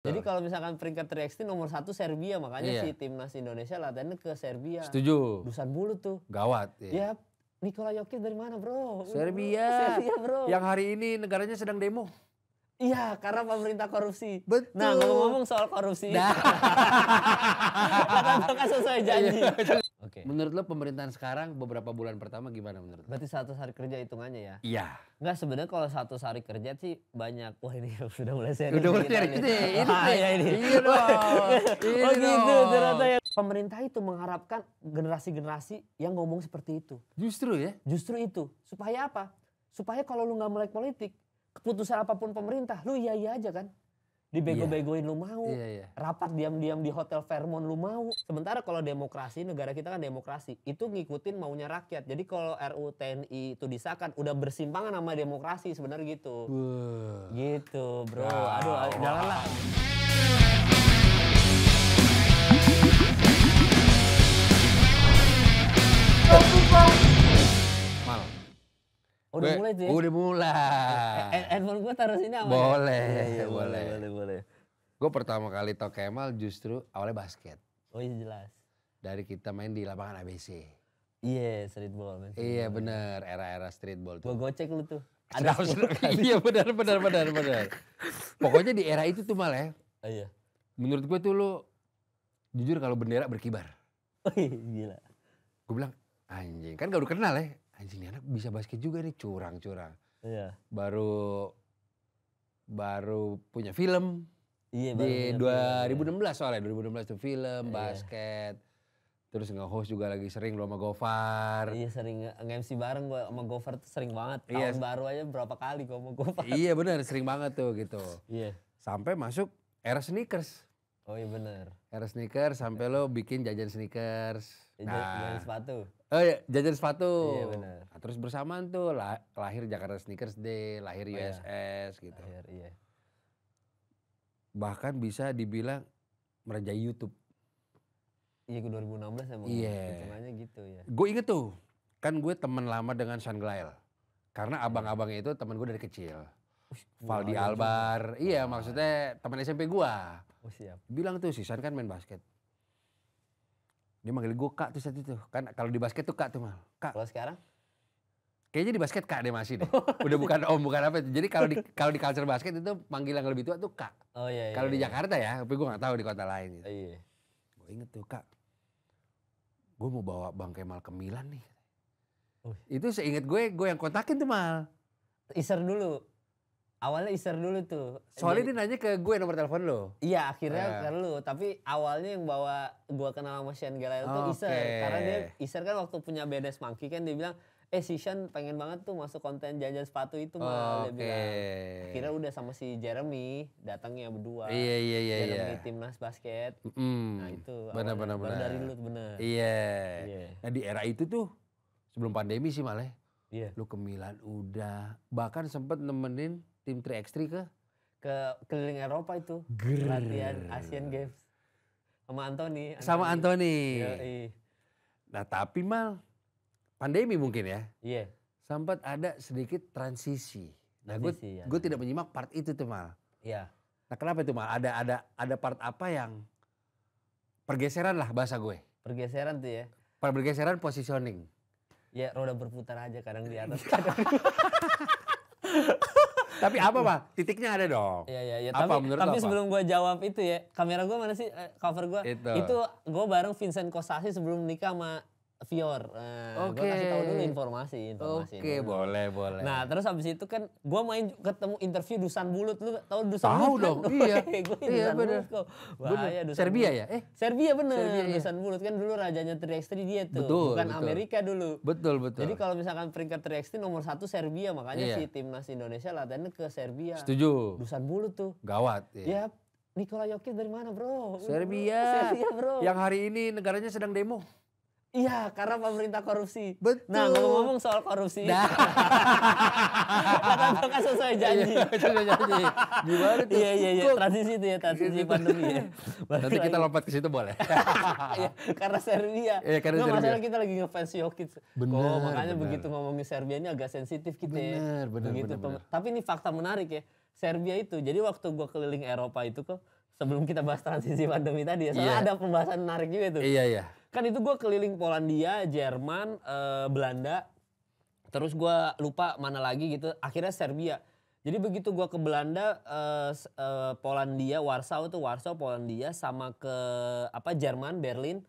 Jadi kalau misalkan peringkat 3x3 nomor 1 Serbia, makanya Iya. si timnas Indonesia latihannya ke Serbia. Setuju. Dusan Bulut tuh. Gawat. Ya, Nikola Jokic dari mana bro? Serbia. Serbia bro. Yang hari ini negaranya sedang demo. Iya, karena pemerintah korupsi. Betul. Nah, ngomong-ngomong soal korupsi. Nah. Kata sesuai janji. Oke. Menurut lo pemerintahan sekarang beberapa bulan pertama gimana menurut lo? Berarti 100 hari kerja hitungannya ya? Iya. Enggak, sebenarnya kalau 100 hari kerja sih banyak. Wah ini sudah mulai serius. Udah mulai serius ini. Iya dong. Oh gitu ternyata ya. Pemerintah itu mengharapkan generasi-generasi yang ngomong seperti itu. Justru ya? Justru itu. Supaya apa? Supaya kalau lu nggak melek politik, keputusan apapun pemerintah, lu iya aja kan? Dibego-begoin lu mau, rapat diam-diam di Hotel Fairmont lu mau. Sementara kalau demokrasi, negara kita kan demokrasi, itu ngikutin maunya rakyat. Jadi kalau RUU TNI itu disahkan, udah bersimpangan sama demokrasi sebenarnya gitu. Gitu bro, aduh jalanlah. Mal. Udah mulai tuh ya? Udah mulai. Handphone gue taruh sini apa? Boleh, Iya, boleh. Gue pertama kali tau Kemal justru awalnya basket. Oh iya jelas. Dari kita main di lapangan ABC. Iya, streetball. Iya bener, era-era streetball tuh. Gue gocek lu tuh. Ada iya benar. Pokoknya di era itu tuh Mal ya. Iya. Menurut gue tuh lu jujur kalau bendera berkibar. Oh iya, gila. Gue bilang anjing, kan gak udah kenal ya. Anjing nih anak bisa basket juga nih, curang. Iya. Baru punya film. Iya, di 2016 soalnya, 2016 tuh film, basket. Terus nge-host juga lagi sering lu sama Gofar. Iya sering, nge-MC bareng gue sama Gofar tuh sering banget. Tahun baru aja berapa kali gue sama Gofar. Iya bener, sering banget tuh gitu. Iya. Sampai masuk era sneakers. Oh iya bener. Era sneakers sampai lo bikin jajan sneakers. Jajan sepatu. Oh iya, jajan sepatu. Iya bener. Nah, terus bersamaan tuh lahir Jakarta Sneakers Day, lahir USS gitu. Iya. Bahkan bisa dibilang merajai YouTube. Iya, 2016 emang hitungannya gitu ya. Gue inget tuh, kan gue temen lama dengan Sean Glael. Karena abang-abangnya itu temen gue dari kecil. Valdi Albar, iya maksudnya temen SMP gue. Oh siap. Bilang tuh si Sean kan main basket. Dia manggil gue Kak tuh saat itu. Kan kalau di basket tuh Kak tuh Mal. Kak. Kalau sekarang? Kayaknya di basket Kak deh masih deh. Udah bukan Om, bukan apa. Jadi kalau di culture basket itu panggil yang lebih tua tuh Kak. Oh iya. Kalau di Jakarta ya, tapi gue gak tahu di kota lain gitu. Iya. Gue inget tuh Kak, gue mau bawa Bang Kemal ke Milan nih. Itu seinget gue yang kontakin tuh Mal. Iser dulu. Awalnya iser dulu tuh. Soalnya dia nanya ke gue nomor telepon lo. Iya akhirnya ke lu. Tapi awalnya yang bawa gue kenal sama Sean Glael tuh Iser. Karena dia Iser kan waktu punya BDS Monkey kan dia bilang, si Sean pengen banget tuh masuk konten jajan sepatu itu Mal. Dia bilang. Akhirnya udah sama si Jeremy datangnya berdua. Iya. Jeremy timnas basket. Nah itu benar. baru dari lu bener. Iya. Nah di era itu tuh sebelum pandemi sih malah. Iya. Lu ke Milan udah. Bahkan sempet nemenin tim 3x3 ke keliling Eropa itu. Latihan Asian Games. Sama Anthony. Nah tapi Mal, pandemi mungkin ya. Iya. Sempat ada sedikit transisi. Nah gue tidak menyimak part itu tuh Mal. Iya. Nah kenapa itu Mal? Ada part apa yang pergeseran lah bahasa gue. Pergeseran tuh ya. Pergeseran positioning. Ya roda berputar aja kadang di atas. Tapi apa Pak? Titiknya ada dong. Iya. Apa tapi sebelum gue jawab itu ya, kamera gue mana sih cover gue? Itu gue bareng Vincent Kostasi sebelum nikah sama Fior. Gue kasih tahu dulu informasi. Oke, boleh. Nah terus habis itu kan gue main ketemu interview Dusan Bulut. Lu tahu Dusan Bulut? Tahu dong, iya. Iya bener. Bahaya Dusan Serbia Bulut. Ya? Serbia bener. Dusan Bulut kan dulu rajanya 3x3 dia tuh. Bukan Amerika dulu. Betul. Jadi kalau misalkan peringkat 3x3 nomor 1 Serbia. Makanya si timnas Indonesia latihannya ke Serbia. Setuju. Dusan Bulut tuh. Gawat. Ya Nikola Jokic dari mana bro? Serbia bro. Yang hari ini negaranya sedang demo. Iya, karena pemerintah korupsi. Betul. Nah, ngomong-ngomong soal korupsi. Kata sesuai janji. Gimana tuh? Iya. Transisi itu ya, transisi pandemi ya. Nanti kita lompat ke situ boleh. Iya, karena Serbia. Iya, karena Serbia. Masalah kita lagi ngefans Jokic. Makanya begitu ngomongin Serbia ini agak sensitif kita ya. Bener. Tapi ini fakta menarik ya. Serbia itu, jadi waktu gue keliling Eropa itu kok, sebelum kita bahas transisi pandemi tadi ya, soalnya ada pembahasan menarik juga tuh. Iya. Kan itu gue keliling Polandia, Jerman, Belanda, terus gue lupa mana lagi gitu, akhirnya Serbia. Jadi begitu gue ke Belanda, Polandia, Warsaw, Polandia, sama ke Jerman, Berlin.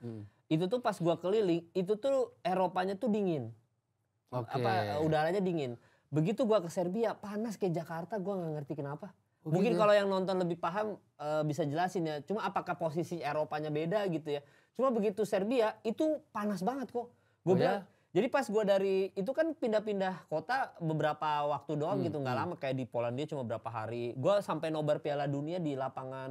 Itu tuh pas gue keliling, itu tuh Eropanya tuh dingin. Udaranya dingin. Begitu gue ke Serbia, panas kayak Jakarta, gue nggak ngerti kenapa. Mungkin kalau yang nonton lebih paham bisa jelasin ya. Cuma apakah posisi Eropanya beda gitu ya. Cuma begitu Serbia itu panas banget kok. Gue bilang. Jadi pas gue itu kan pindah-pindah kota beberapa waktu doang gitu, nggak lama, kayak di Polandia cuma berapa hari. Gue sampai nobar Piala Dunia di lapangan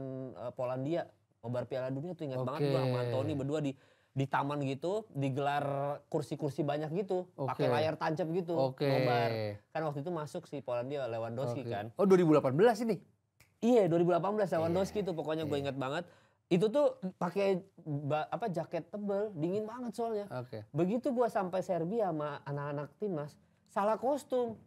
Polandia. Nobar Piala Dunia tuh ingat banget gue sama Anthony berdua di taman gitu, digelar kursi-kursi banyak gitu, pakai layar tancap gitu, nobar. Kan waktu itu masuk si Polandia Lewandowski kan. Oh 2018 ini? Iya 2018 Lewandowski tuh pokoknya gue ingat banget. Itu tuh pakai jaket tebel, dingin banget soalnya. Begitu gua sampai Serbia sama anak-anak timnas, salah kostum.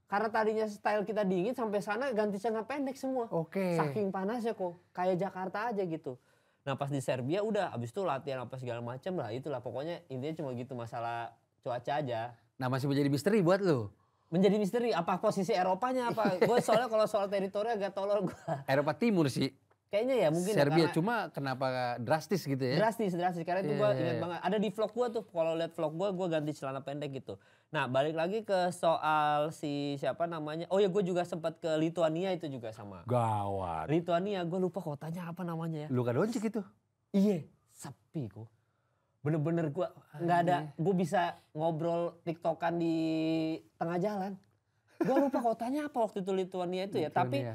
Karena tadinya style kita dingin, sampai sana ganti celana pendek semua. Saking panasnya kok, kayak Jakarta aja gitu. Nah pas di Serbia udah, abis itu latihan apa segala macam lah, itulah pokoknya intinya cuma gitu, masalah cuaca aja. Nah masih menjadi misteri buat lu? Menjadi misteri, apa posisi Eropanya apa? Gue soalnya kalau soal teritori agak tolol gue. Eropa Timur sih. Kayaknya ya mungkin Serbia, cuma kenapa drastis gitu ya? Drastis karena itu gue ingat banget. Ada di vlog gue tuh, kalau lihat vlog gue ganti celana pendek gitu. Nah balik lagi ke soal siapa namanya. Oh ya gue juga sempat ke Lituania itu juga sama. Gawat. Lituania gue lupa kotanya apa namanya ya. Luka Doncic itu? Iya, sepi kok. Bener-bener gue nggak ada, gue bisa ngobrol tiktokan di tengah jalan. Gue lupa kotanya apa waktu itu Lituania itu ya, tapi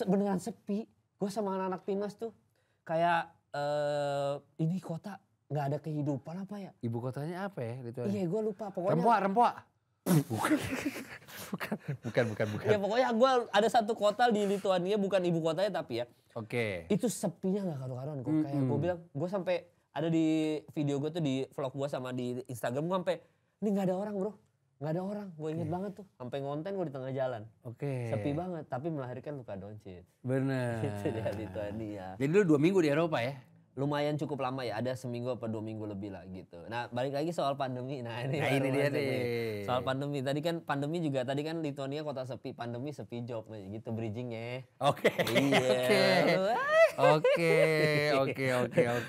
beneran sepi. Gue sama anak-anak timnas tuh kayak ini kota nggak ada kehidupan apa ya? Ibu kotanya apa ya? Iya gue lupa pokoknya. Rempoa. Bukan. Ya pokoknya gue ada satu kota di Lituania, bukan ibu kotanya tapi ya. Itu sepinya nggak karu-karuan kok. Kayak gue bilang, gue sampai ada di video gue tuh di vlog gue sama di Instagram gue sampai ini nggak ada orang bro. Nggak ada orang, gue inget banget tuh. Sampai ngonten gue di tengah jalan. Sepi banget, tapi melahirkan Luka Doncic. Bener. Itu dia Lituania. Jadi lu 2 minggu di Eropa ya? Lumayan cukup lama ya, ada seminggu apa 2 minggu lebih lah gitu. Nah balik lagi soal pandemi. Nah ini dia nih. Soal pandemi, tadi kan pandemi juga, tadi kan Lituania kota sepi, pandemi sepi job gitu bridgingnya.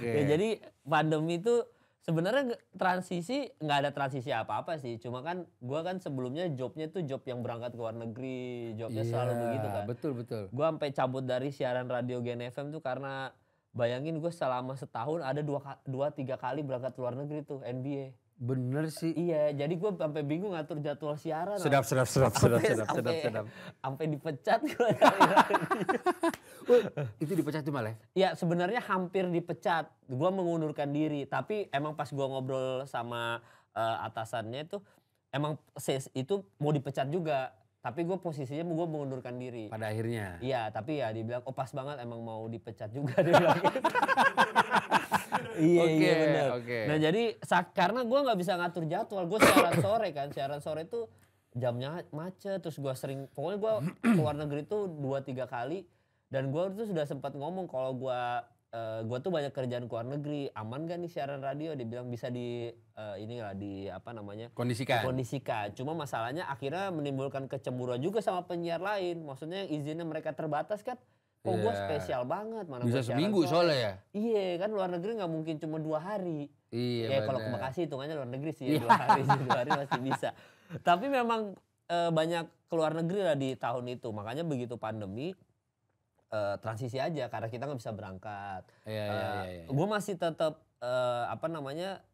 Ya, jadi pandemi itu sebenarnya transisi, nggak ada transisi apa-apa sih. Cuma kan gue kan sebelumnya jobnya tuh job yang berangkat ke luar negeri. Jobnya selalu begitu kan. Betul. Gue sampai cabut dari siaran radio Gen FM tuh karena bayangin gue selama setahun ada 2-3 kali berangkat ke luar negeri tuh NBA. Bener sih. Iya, jadi gue sampai bingung ngatur jadwal siaran. Sedap. Sampai dipecat gue. Itu dipecat tuh malah? Ya sebenarnya hampir dipecat. Gue mengundurkan diri. Tapi emang pas gue ngobrol sama atasannya tuh emang itu mau dipecat juga. Tapi gue posisinya gue mengundurkan diri. Pada akhirnya? Iya, tapi ya dibilang oh pas banget emang mau dipecat juga. Dia bilang gitu. Iya benar. Nah jadi karena gue nggak bisa ngatur jadwal. Gue siaran sore kan. Siaran sore itu jamnya macet. Terus gue sering, pokoknya gue keluar negeri tuh 2-3 kali. Dan gue tuh sudah sempat ngomong kalau gue tuh banyak kerjaan keluar negeri, aman gak nih siaran radio? Dia bilang bisa kondisikan. Cuma masalahnya akhirnya menimbulkan kecemburuan juga sama penyiar lain. Maksudnya izinnya mereka terbatas kan. Kok gue spesial banget. Mana bisa seminggu soalnya ya? Iya kan luar negeri gak mungkin cuma 2 hari. Iya kalau ke Bekasi hitungannya luar negeri sih 2 hari. 2 hari masih bisa. Tapi memang banyak keluar negeri lah di tahun itu. Makanya begitu pandemi transisi aja karena kita nggak bisa berangkat. Gue masih tetap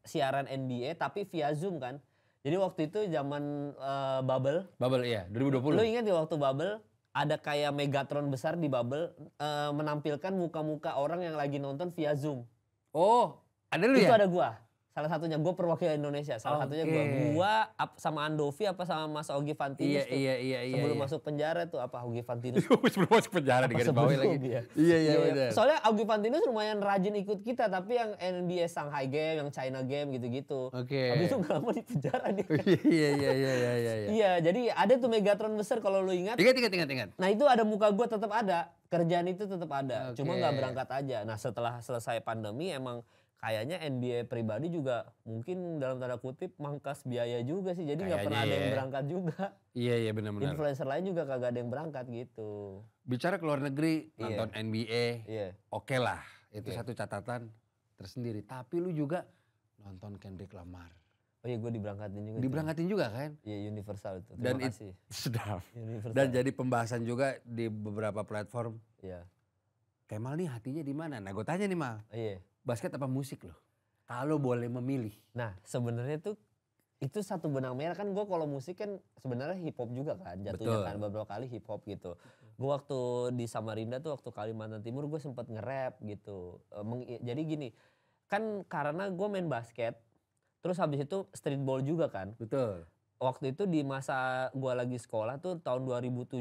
siaran NBA tapi via Zoom kan. Jadi waktu itu zaman bubble iya 2020. Lu ingat di waktu bubble ada kayak Megatron besar di bubble menampilkan muka-muka orang yang lagi nonton via Zoom. Oh, ada lu itu ya? Itu ada gua Salah satunya gue perwakilan Indonesia. Salah satunya gue sama Andovi apa sama Mas Ogi Fantinus tuh. Iya. Sebelum masuk penjara tuh apa Ogi Fantinus. Sebelum masuk penjara di garis bawah lagi. Iya benar. Soalnya Ogi Fantinus lumayan rajin ikut kita, tapi yang NBA Shanghai Game, yang China Game gitu-gitu. Habis itu gak lama di penjara dia. Iya. Iya, jadi ada tuh Megatron besar kalau lu ingat. Ingat. Nah itu ada muka gue tetap ada, kerjaan itu tetap ada, cuma nggak berangkat aja. Nah setelah selesai pandemi emang kayaknya NBA pribadi juga mungkin dalam tanda kutip mangkas biaya juga sih, jadi nggak pernah ada yang berangkat juga. Iya benar-benar. Influencer lain juga kagak ada yang berangkat gitu. Bicara ke luar negeri, nonton NBA, oke lah, itu satu catatan tersendiri. Tapi lu juga nonton Kendrick Lamar. Oh iya, gue diberangkatin juga. Diberangkatin juga kan? Iya, Universal itu. Terima kasih. Sedap. Universal. Dan jadi pembahasan juga di beberapa platform. Iya. Kemal nih hatinya di mana? Nah, gue tanya nih Mal. Iya. Basket apa musik loh? Kalau boleh memilih. Nah, sebenarnya tuh itu satu benang merah kan. Gue kalau musik kan sebenarnya hip hop juga kan. Jatuhnya kan beberapa kali hip hop gitu. Gue waktu di Samarinda tuh waktu Kalimantan Timur gue sempet nge-rap gitu. Jadi gini, kan karena gue main basket. Terus habis itu streetball juga kan. Betul. Waktu itu di masa gue lagi sekolah tuh tahun 2007-2006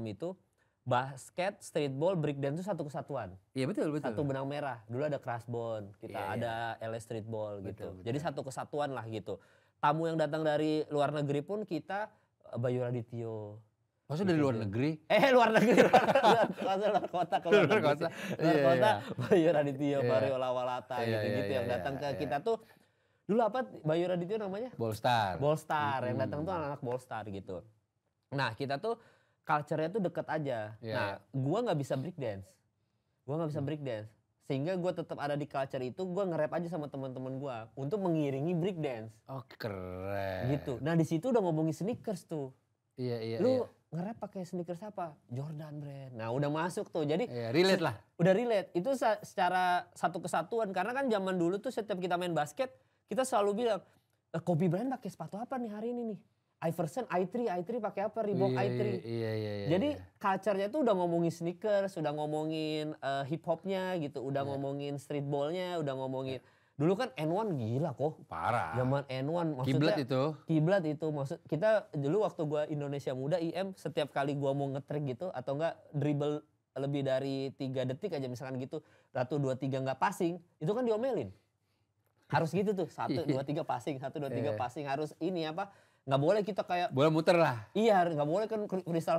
itu basket, streetball, breakdance itu satu kesatuan. Iya betul. Satu benang merah. Dulu ada Crashbone, kita ada LS Streetball gitu. Betul. Jadi satu kesatuan lah gitu. Tamu yang datang dari luar negeri pun kita Bayu Radityo. Maksudnya dari luar negeri? Luar negeri. luar kota. Luar kota. Bayu Radityo, Mario Lawalata gitu-gitu yang datang ke kita tuh. Dulu apa Bayu Radityo namanya? Ballstar. Yang datang tuh anak-anak Ballstar gitu. Nah kita tuh culture-nya tuh deket aja. Nah gua gak bisa breakdance. Sehingga gue tetap ada di culture itu, gue nge-rap aja sama teman-teman gue untuk mengiringi breakdance. Oh keren. Gitu. Nah di situ udah ngomongin sneakers tuh. Iya. Lu nge-rap pakai sneakers apa? Jordan brand. Nah udah masuk tuh. Jadi relate lah. Udah relate. Itu secara satu kesatuan. Karena kan zaman dulu tuh setiap kita main basket, kita selalu bilang, Kobe Bryant pakai sepatu apa nih hari ini nih? Iverson i3 pakai apa? Reebok i3. Iya. Jadi culture-nya tuh udah ngomongin sneakers, udah ngomongin hip hopnya gitu, udah ngomongin streetballnya, udah ngomongin. Dulu kan N1 gila kok. Parah. Zaman N1 maksudnya. Kiblat itu. Maksud kita dulu waktu gua Indonesia Muda IM, setiap kali gua mau nge-track gitu atau enggak dribble lebih dari 3 detik aja misalkan gitu, 1 2 3 enggak passing, itu kan diomelin. Harus gitu tuh, 1 2 3 passing, 1 2 3 passing, harus ini apa? Nggak boleh kita kayak bola muter lah. Iya, nggak boleh kan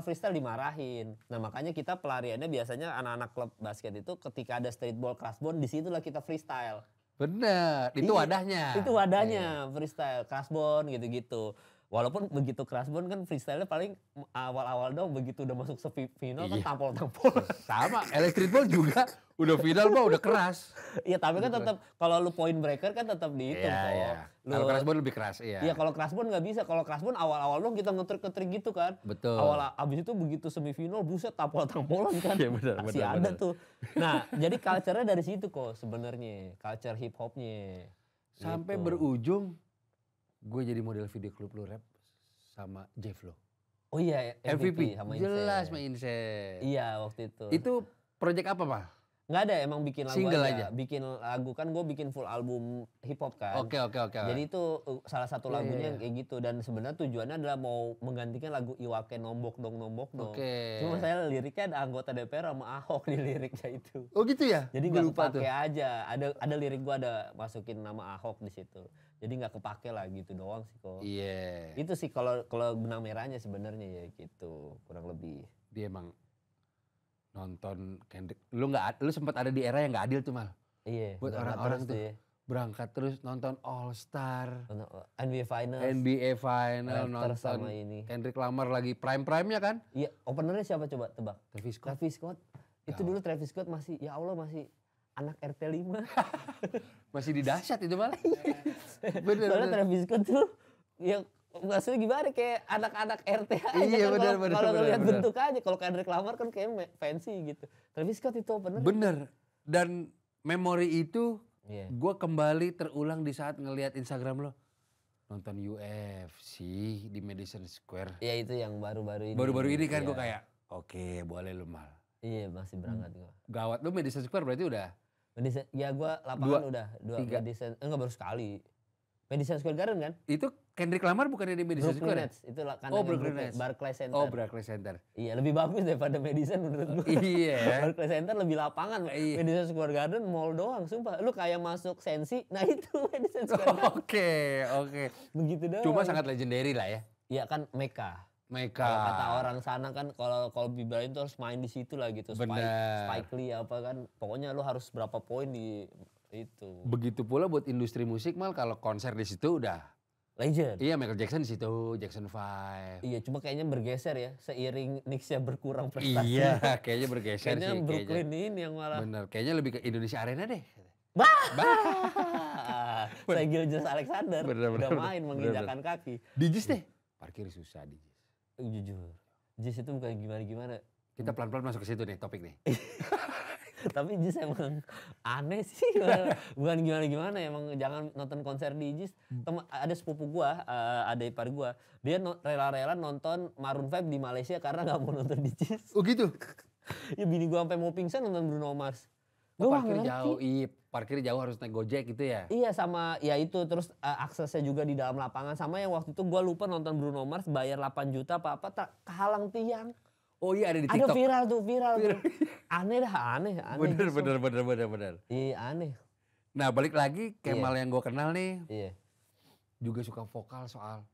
freestyle dimarahin. Nah makanya kita pelariannya biasanya anak-anak klub basket itu ketika ada streetball, crashbone, disitulah kita freestyle. Bener, itu wadahnya. Itu wadahnya, freestyle, crashbone gitu-gitu. Walaupun begitu crashbone kan freestyle-nya paling awal-awal dong, begitu udah masuk final kan tampol-tampol. Sama, streetball juga udah final mah udah keras. Iya tapi kan tetap kalau lu point breaker kan tetap dihitung kok. Iya. Kalau crashbone lebih keras, Iya kalau crashbone nggak bisa, kalau crashbone awal-awal dong kita ngetrik-ngetrik gitu kan. Betul. Abis itu begitu semifinal buset tampol-tampolan kan. Iya benar. Masih ada tuh. Nah jadi culture-nya dari situ kok sebenarnya, culture hip hopnya. Sampai gitu. berujung gue jadi model video klip lu rap sama Jefflo. Oh iya, MVP sama Insen. Jelas sama Insen. Iya waktu itu. Itu project apa Pak? Nggak ada, emang bikin lagu single aja. Bikin lagu kan gue bikin full album hip hop kan. Oke. Jadi itu salah satu lagunya kayak gitu, dan sebenarnya tujuannya adalah mau menggantikan lagu Iwake Nombok Dong. Cuma saya liriknya ada anggota DPR sama Ahok di liriknya itu. Oh gitu ya? Jadi nggak kepake aja. Ada lirik gue ada masukin nama Ahok di situ. Jadi nggak kepake lah gitu doang sih kok. Iya. Itu sih kalau benang merahnya sebenarnya ya gitu, kurang lebih. Dia emang nonton Kendrick, lu sempat ada di era yang nggak adil tuh Mal. Iya. Buat orang-orang tuh berangkat terus nonton All Star, NBA Final, nonton sama ini. Kendrick Lamar lagi prime-nya kan? Iya. Openernya siapa coba tebak? Travis Scott. Itu dulu Travis Scott masih, ya Allah masih anak RT 5. Masih di dahsyat itu Mal. Bener. Soalnya Travis Scott tuh ya maksudnya gimana kayak anak-anak RT aja. Iya kan benar. Kalau ngeliat bentuk aja, kalau Kendrick Lamar kan kayak fancy gitu. Travis Scott itu bener. Bener. Dan memori itu gue kembali terulang di saat ngelihat Instagram lo. Nonton UFC di Madison Square. Iya itu yang baru-baru ini. Baru-baru ini kan gue kayak oke, boleh lu Mal. Iya masih berangkat gue. Gawat lu Madison Square berarti udah Ya gue lapangan udah 2 Madison, enggak baru sekali. Madison Square Garden kan? Itu Kendrick Lamar bukannya di Madison Square? Nets, itu kandangnya Barclays Center. Oh, Barclays Center. Iya, lebih bagus daripada Madison menurut gue. Iya. Barclays Center lebih lapangan. Madison Square Garden mall doang, sumpah. Lu kayak masuk Sensi, nah itu Madison Square Garden. Oke. Begitu doang. Cuma sangat legendary lah ya. Iya kan Mecca. Kalau kata orang sana kan kalau Bibra itu harus main di situ lah gitu. Spike Lee apa kan. Pokoknya lu harus berapa poin di itu. Begitu pula buat industri musik mal kalau konser di situ udah legend. Iya, Michael Jackson di situ, Jackson 5. Iya, cuma kayaknya bergeser ya seiring Knicks-nya berkurang prestasi. Iya, kayaknya bergeser kayaknya sih. Brooklyn ini yang malah. Bener, kayaknya lebih ke Indonesia Arena deh. Saya Gilgeous Alexander udah main menginjakan kaki. Di JIS deh, parkir susah di JIS. Jujur, JIS itu bukan gimana-gimana. Kita pelan-pelan masuk ke situ nih, topik nih. Tapi JIS emang aneh sih, bukan gimana-gimana. Emang jangan nonton konser di JIS. Ada sepupu gua, ada ipar gua, dia rela-rela nonton Maroon 5 di Malaysia karena nggak mau nonton di JIS. Oh gitu? Ya bini gua sampai mau pingsan nonton Bruno Mars. Parkir jauh, parkir jauh harus naik Gojek gitu ya? Iya, sama ya itu terus aksesnya juga di dalam lapangan. Sama yang waktu itu gue lupa nonton Bruno Mars bayar 8 juta apa kehalang tiang. Oh iya, ada di TikTok. Ada viral tuh. Aneh. Bener. Iya aneh. Nah balik lagi Kemal yang gue kenal nih. Iya. Juga suka vokal soal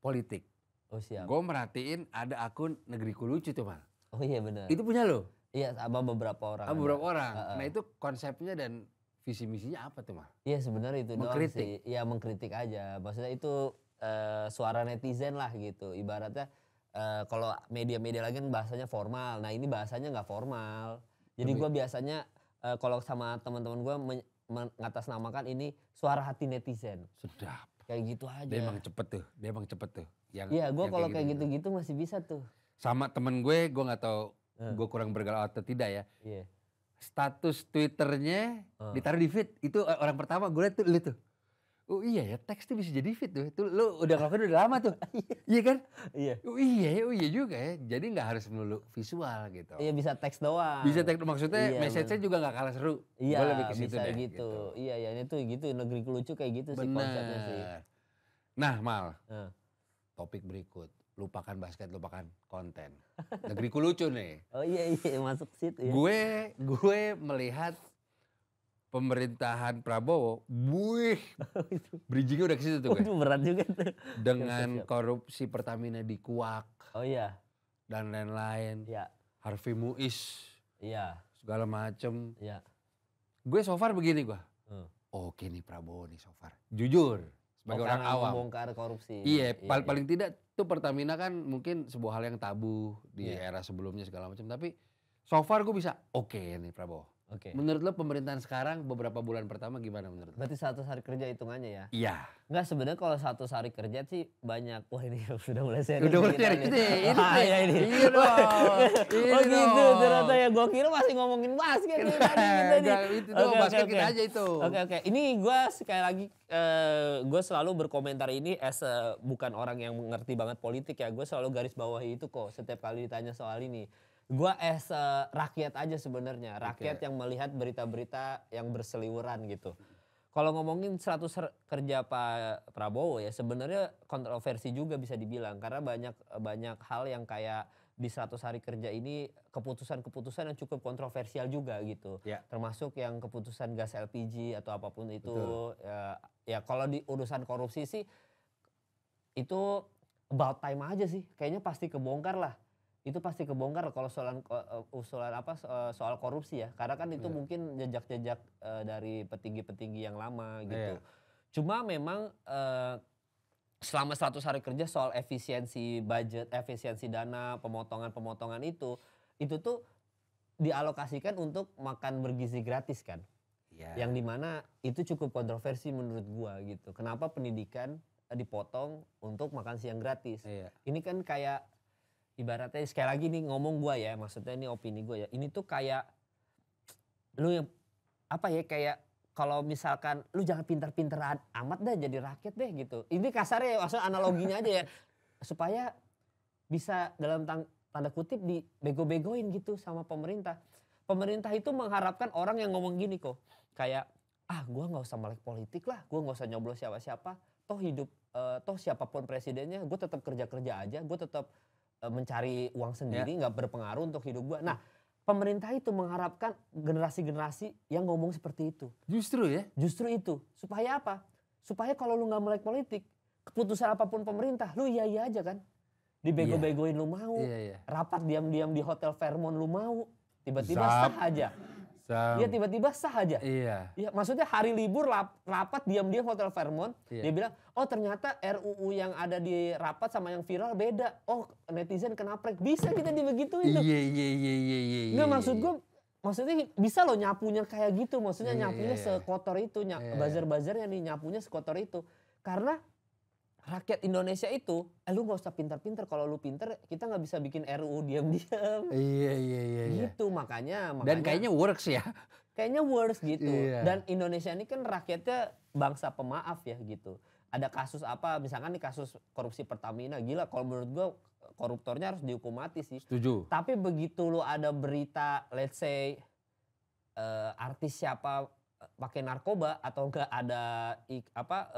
politik. Oh siap. Gue merhatiin ada akun Negeriku Lucu tuh Mal. Oh iya benar. Itu punya lo? Iya, beberapa orang. Beberapa orang. Nah itu konsepnya dan visi misinya apa tuh Mal? Iya sebenarnya itu doang sih. Iya mengkritik aja. Maksudnya itu suara netizen lah gitu. Ibaratnya kalau media-media lagi kan bahasanya formal. Nah ini bahasanya nggak formal. Jadi gue biasanya kalau sama teman-teman gue mengatasnamakan ini suara hati netizen. Sedap. Kayak gitu aja. Dia emang cepet tuh. Iya gue kalau kayak gitu-gitu masih bisa tuh. Sama temen gue nggak tahu gue kurang bergaul atau tidak ya. Iya. Status Twitternya ditaruh di feed. Itu orang pertama gue liat tuh. Oh iya ya, teks tuh bisa jadi feed tuh. Itu lo udah ngelakuin udah lama tuh. Iya kan? Iya. Oh iya juga ya. Jadi nggak harus melulu visual gitu. Iya bisa teks doang. Bisa teks maksudnya message-nya juga nggak kalah seru. Iya lebih ke situ bisa deh, gitu. Iya itu gitu. Negeriku Lucu kayak gitu sih konsepnya sih. Nah Mal, topik berikut. Lupakan basket, lupakan konten. Negeriku Lucu nih. Oh iya masuk situ ya. Gue melihat pemerintahan Prabowo, bridgingnya udah ke situ tuh. Itu berat juga tuh. Dengan korupsi Pertamina di Kuak. Oh iya. Dan lain-lain. Iya. Harvey Muiz. Iya. Segala macem. Iya. Gue so far begini gue. Oke nih Prabowo nih so far. Jujur. Sebagai orang awam. Membongkar korupsi. Iya, paling tidak tuh Pertamina kan mungkin sebuah hal yang tabu di era sebelumnya segala macam. Tapi so far gue bisa oke nih Prabowo. Oke. Menurut lo pemerintahan sekarang beberapa bulan pertama gimana menurut lo? Berarti 100 hari kerja hitungannya ya? Iya. Enggak sebenarnya kalau 100 hari kerja sih banyak. Wah ini sudah mulai serius. Udah mulai serius ini. Iya dong. Oh gitu ternyata ya. Gue kira masih ngomongin basket nih tadi kita nih. Itu dong basket kita aja itu. Oke. Ini gue sekali lagi gue selalu berkomentar ini bukan orang yang mengerti banget politik ya. Gue selalu garis bawahi itu kok setiap kali ditanya soal ini. Gue rakyat aja sebenarnya, rakyat yang melihat berita-berita yang berseliweran gitu. Kalau ngomongin 100 kerja Pak Prabowo ya sebenarnya kontroversi juga bisa dibilang karena banyak hal yang kayak di 100 hari kerja ini keputusan-keputusan yang cukup kontroversial juga gitu. Ya. Termasuk yang keputusan gas LPG atau apapun itu. Ya kalau di urusan korupsi sih itu about time aja sih. Kayaknya pasti kebongkar lah. Itu pasti kebongkar kalau soal korupsi ya. Karena kan itu mungkin jejak-jejak dari petinggi-petinggi yang lama gitu. Cuma memang selama 100 hari kerja soal efisiensi budget, efisiensi dana, pemotongan itu tuh dialokasikan untuk makan bergizi gratis kan. Yang dimana itu cukup kontroversi menurut gua gitu. Kenapa pendidikan dipotong untuk makan siang gratis? Ini kan kayak ibaratnya sekali lagi nih ngomong gue ya, maksudnya ini opini gue ya. Ini tuh kayak lu yang apa ya kayak kalau misalkan lu jangan pinter-pinter amat dah jadi rakyat deh gitu. Ini kasarnya ya, maksudnya analoginya aja ya. Supaya bisa dalam tanda kutip dibego-begoin gitu sama pemerintah. pemerintah itu mengharapkan orang yang ngomong gini kok. Kayak, gue nggak usah melek politik lah, gue nggak usah nyoblos siapa-siapa. Toh hidup, toh siapapun presidennya, gue tetap kerja-kerja aja, gue tetap mencari uang sendiri, nggak berpengaruh untuk hidup gue. Nah, pemerintah itu mengharapkan generasi-generasi yang ngomong seperti itu. Justru ya? Justru itu. Supaya apa? Supaya kalau lu nggak melek politik, keputusan apapun pemerintah, lu iya aja kan. Dibego-begoin lu mau. Rapat diam-diam di Hotel Fairmont lu mau. Tiba-tiba sah aja. Iya tiba-tiba sah aja. Iya, maksudnya hari libur rapat diam-diam Hotel Fairmont. Dia bilang, oh ternyata RUU yang ada di rapat sama yang viral beda. Oh netizen kena prank. Bisa kita dibegituin tuh. Iya. Nggak maksud gue, maksudnya bisa loh nyapunya kayak gitu. Maksudnya nyapunya sekotor itu. Buzzer-buzzernya nih nyapunya sekotor itu. Karena rakyat Indonesia itu, lu gak usah pintar-pintar. Kalau lu pintar, kita gak bisa bikin RUU diam-diam. Iya. Gitu makanya. Dan kayaknya works ya. Kayaknya works gitu. Iya. Dan Indonesia ini kan rakyatnya bangsa pemaaf ya gitu. Ada kasus apa, misalkan nih kasus korupsi Pertamina. Gila kalau menurut gue koruptornya harus dihukum mati sih. Setuju. Tapi begitu lu ada berita, let's say artis siapa pakai narkoba atau enggak ada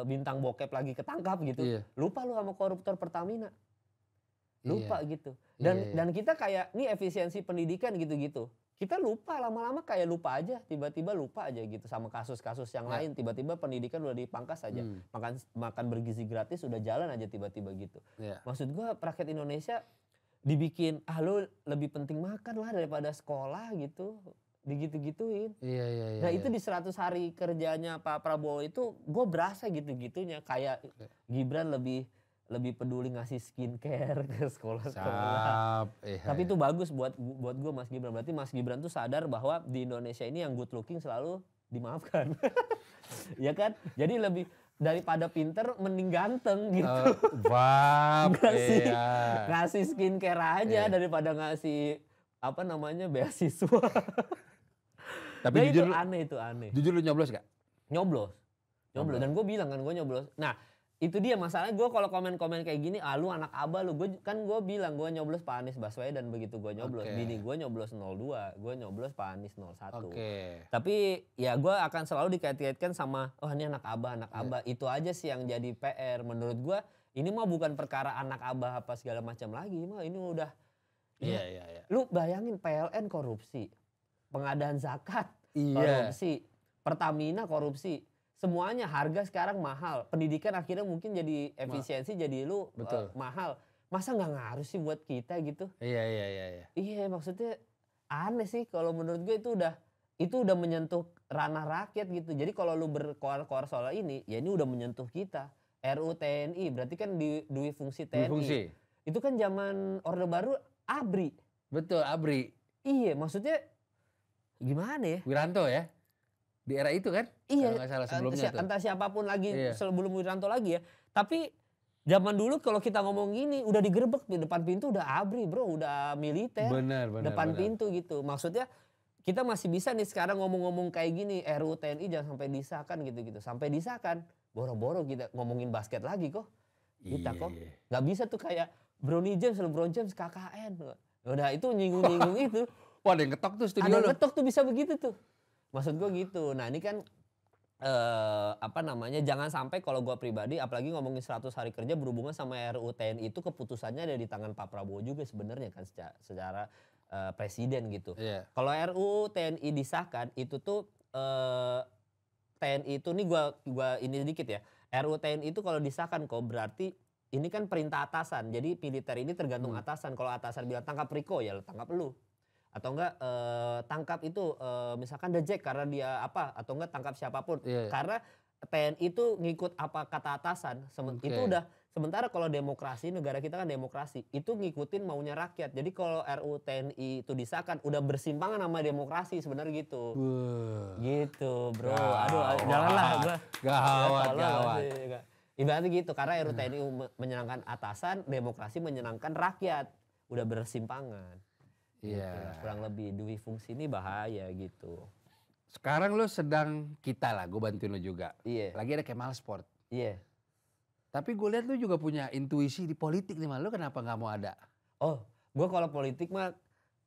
bintang bokep lagi ketangkap gitu. Lupa lu sama koruptor Pertamina. Lupa gitu. Dan kita kayak nih efisiensi pendidikan gitu-gitu. Kita lupa lama-lama kayak lupa aja, tiba-tiba lupa aja gitu sama kasus-kasus yang lain. Tiba-tiba pendidikan udah dipangkas aja. Makan bergizi gratis udah jalan aja tiba-tiba gitu. Maksud gua rakyat Indonesia dibikin lu lebih penting makan lah daripada sekolah gitu. Digitu-gituin. Iya. Nah itu di 100 hari kerjanya Pak Prabowo itu gue berasa gitu-gitunya. Kayak Gibran lebih peduli ngasih skincare ke sekolah-sekolah. Tapi itu bagus buat gue Mas Gibran. Berarti Mas Gibran tuh sadar bahwa di Indonesia ini yang good looking selalu dimaafkan. Ya kan? Jadi lebih daripada pinter mending ganteng gitu. Ngasih skincare aja daripada ngasih beasiswa. Tapi nah, jujur itu aneh. Jujur lu nyoblos gak? Nyoblos. Dan gue bilang kan gue nyoblos. Nah itu dia masalahnya, gue kalau komen-komen kayak gini, lu anak abah lu. Gue bilang gue nyoblos Pak Anies Baswedan begitu gue nyoblos. Bini gue nyoblos 02, gue nyoblos Pak Anies 01. Tapi ya gue akan selalu dikait-kaitkan sama, ini anak abah. Itu aja sih yang jadi PR. Menurut gue ini mah bukan perkara anak abah apa segala macam lagi. Ini udah. Iya. Lu bayangin PLN korupsi. Pengadaan zakat korupsi, Pertamina korupsi, semuanya harga sekarang mahal, pendidikan akhirnya mungkin jadi efisiensi jadi lu mahal, masa nggak ngaruh sih buat kita gitu? Iya maksudnya aneh sih kalau menurut gue itu udah menyentuh ranah rakyat gitu. Jadi kalau lu berkoar-koar soal ini, ya ini udah menyentuh kita. RUU TNI berarti kan duit fungsi TNI. Itu kan zaman Orde Baru ABRI. Betul, ABRI. Iya maksudnya gimana ya? Wiranto ya? Di era itu kan? Iya. Kalau nggak salah sebelumnya tuh. Entah siapapun lagi sebelum Wiranto lagi ya. Tapi zaman dulu kalau kita ngomong gini udah digerebek di depan pintu udah ABRI bro, udah militer. Benar. Depan pintu gitu. Maksudnya kita masih bisa nih sekarang ngomong-ngomong kayak gini, RUU TNI jangan sampai disahkan gitu-gitu. Sampai disahkan, boro-boro kita ngomongin basket lagi kok. Kita kok nggak bisa tuh kayak LeBron James KKN. Udah itu nyinggung-nyinggung itu. Wah ada yang ngetok tuh studio. Ada yang ngetok tuh bisa begitu tuh. Maksud gue gitu. Nah ini kan jangan sampai kalau gue pribadi apalagi ngomongin 100 hari kerja berhubungan sama RUU TNI itu keputusannya ada di tangan Pak Prabowo juga sebenarnya kan secara presiden gitu. Kalau RUU TNI disahkan itu tuh TNI itu nih gua ini sedikit ya. RUU TNI itu kalau disahkan kok berarti ini kan perintah atasan. Jadi militer ini tergantung atasan. Kalau atasan bilang tangkap Riko ya tangkap lu. Atau enggak tangkap itu misalkan The Jack karena dia apa atau enggak tangkap siapapun. Karena TNI itu ngikut apa kata atasan. Itu udah sementara kalau demokrasi negara kita kan demokrasi itu ngikutin maunya rakyat. Jadi kalau RUU TNI itu disahkan udah bersimpangan sama demokrasi sebenarnya gitu. Gitu bro. Aduh janganlah gua. Gawat. Ibaratnya gitu karena RUU TNI menyenangkan atasan, demokrasi menyenangkan rakyat. Udah bersimpangan. Iya. Kurang lebih dui fungsi ini bahaya gitu. Sekarang lo sedang kita lah, gue bantuin lo juga. Iya. Lagi ada Kemal Sport. Iya. Tapi gue lihat lo juga punya intuisi di politik nih, lo kenapa nggak mau ada? Oh, gue kalau politik mah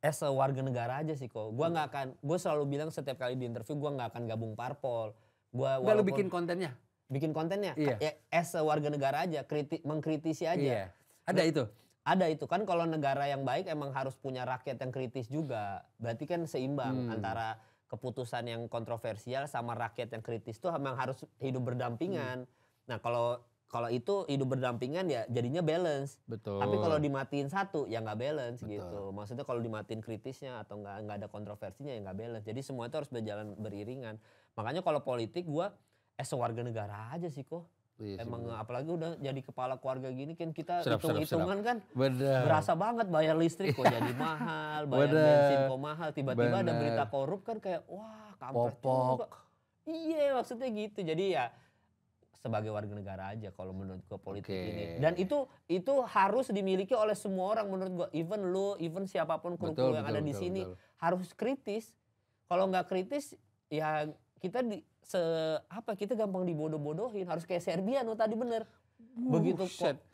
as a warga negara aja sih kok. Gue selalu bilang setiap kali di interview gue nggak akan gabung parpol. Nggak lu bikin kontennya? Bikin kontennya? Iya. Ya, as a warga negara aja, mengkritisi aja. Iya. Ada itu? Ada itu, kan kalau negara yang baik emang harus punya rakyat yang kritis juga. Berarti kan seimbang antara keputusan yang kontroversial sama rakyat yang kritis tuh emang harus hidup berdampingan. Nah kalau itu hidup berdampingan ya jadinya balance. Betul. Tapi kalau dimatiin satu ya nggak balance. Betul. Gitu. Maksudnya kalau dimatiin kritisnya atau nggak ada kontroversinya ya nggak balance. Jadi semua itu harus berjalan beriringan. Makanya kalau politik gue warga negara aja sih kok. Iya, emang apalagi udah jadi kepala keluarga gini kan kita hitung-hitungan kan berasa banget bayar listrik kok jadi mahal, bayar bensin kok mahal, tiba-tiba ada berita korup kan kayak wah kampret juga. Iya maksudnya gitu. Jadi ya sebagai warga negara aja kalau menurut gue politik ini. Dan itu harus dimiliki oleh semua orang menurut gue. Even siapapun kru yang ada di sini harus kritis. Kalau nggak kritis ya kita kita gampang dibodoh-bodohin. Harus kayak Serbia tadi bener. Begitu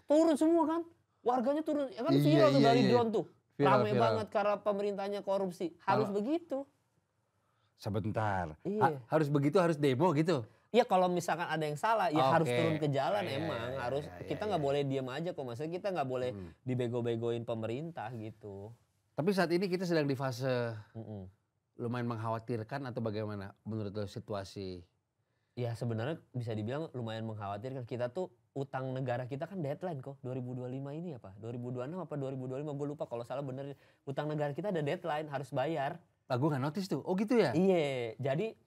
turun semua kan. Warganya turun. Ya kan viral tuh dari drone tuh. Rame banget karena pemerintahnya korupsi. Harus begitu. Sebentar. Harus begitu, harus demo gitu. Iya kalau misalkan ada yang salah ya harus turun ke jalan emang. Kita nggak boleh diam aja kok. Maksudnya kita nggak boleh dibego-begoin pemerintah gitu. Tapi saat ini kita sedang di fase lumayan mengkhawatirkan atau bagaimana menurut lo situasi? Ya sebenarnya bisa dibilang lumayan mengkhawatirkan. Kita tuh utang negara kita kan deadline kok 2025 ini apa? 2026 apa 2025 gue lupa kalau salah bener. Utang negara kita ada deadline harus bayar. Gue gak notice tuh. Oh gitu ya? Iya jadi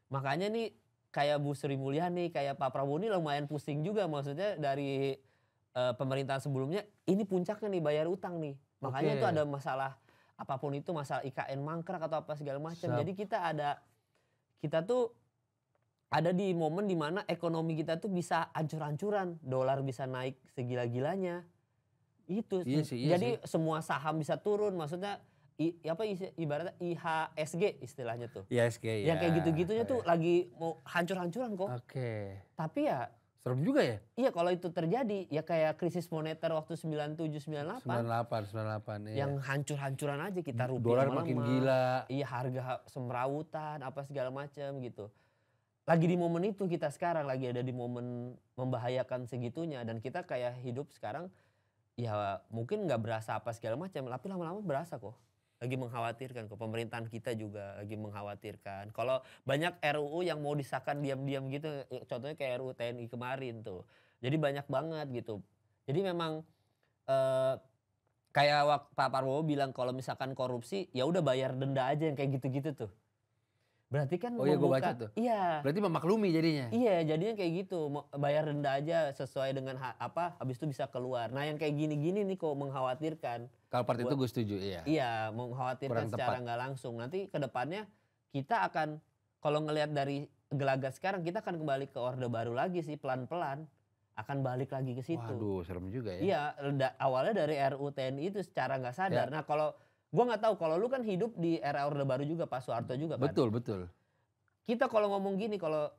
makanya nih kayak Bu Sri Mulyani kayak Pak Prabowo ini lumayan pusing juga. Maksudnya dari pemerintahan sebelumnya ini puncaknya nih bayar utang nih. Makanya itu ada masalah apapun itu, masalah IKN mangkrak atau apa segala macam. Jadi kita tuh ada di momen dimana ekonomi kita tuh bisa ancur-ancuran, dolar bisa naik segila-gilanya. Itu. Iya jadi semua saham bisa turun, maksudnya ibaratnya IHSG istilahnya tuh. IHSG yang kayak gitu-gitunya tuh lagi mau hancur-hancuran kok. Tapi ya serem juga ya? Iya kalau itu terjadi ya kayak krisis moneter waktu 97 98. 98 iya. Yang hancur-hancuran aja kita rupiah dolar makin gila. Iya harga semrawutan apa segala macam gitu. Lagi di momen itu kita sekarang lagi ada di momen membahayakan segitunya dan kita kayak hidup sekarang ya mungkin nggak berasa apa segala macam tapi lama-lama berasa kok. Lagi mengkhawatirkan kok, pemerintahan kita juga lagi mengkhawatirkan. Kalau banyak RUU yang mau disahkan diam-diam gitu, contohnya kayak RUU TNI kemarin tuh. Jadi banyak banget gitu. Jadi memang kayak Pak Prabowo bilang kalau misalkan korupsi ya udah bayar denda aja yang kayak gitu-gitu tuh. Berarti kan gue baca tuh. Iya. Berarti memaklumi jadinya. Iya, jadinya kayak gitu. Bayar denda aja sesuai dengan habis itu bisa keluar. Nah, yang kayak gini-gini nih kok mengkhawatirkan. Kalau part itu gue setuju, iya. Iya, mengkhawatirkan secara nggak langsung. Nanti ke depannya kita akan kalau ngelihat dari gelagat sekarang kita akan kembali ke Orde Baru lagi sih pelan-pelan. Akan balik lagi ke situ. Waduh, serem juga ya. Iya, awalnya dari RUU TNI itu secara nggak sadar. Nah, kalau gue nggak tahu kalau lu kan hidup di era Orde Baru juga Pak Soeharto juga kan. Betul. Kita kalau ngomong gini kalau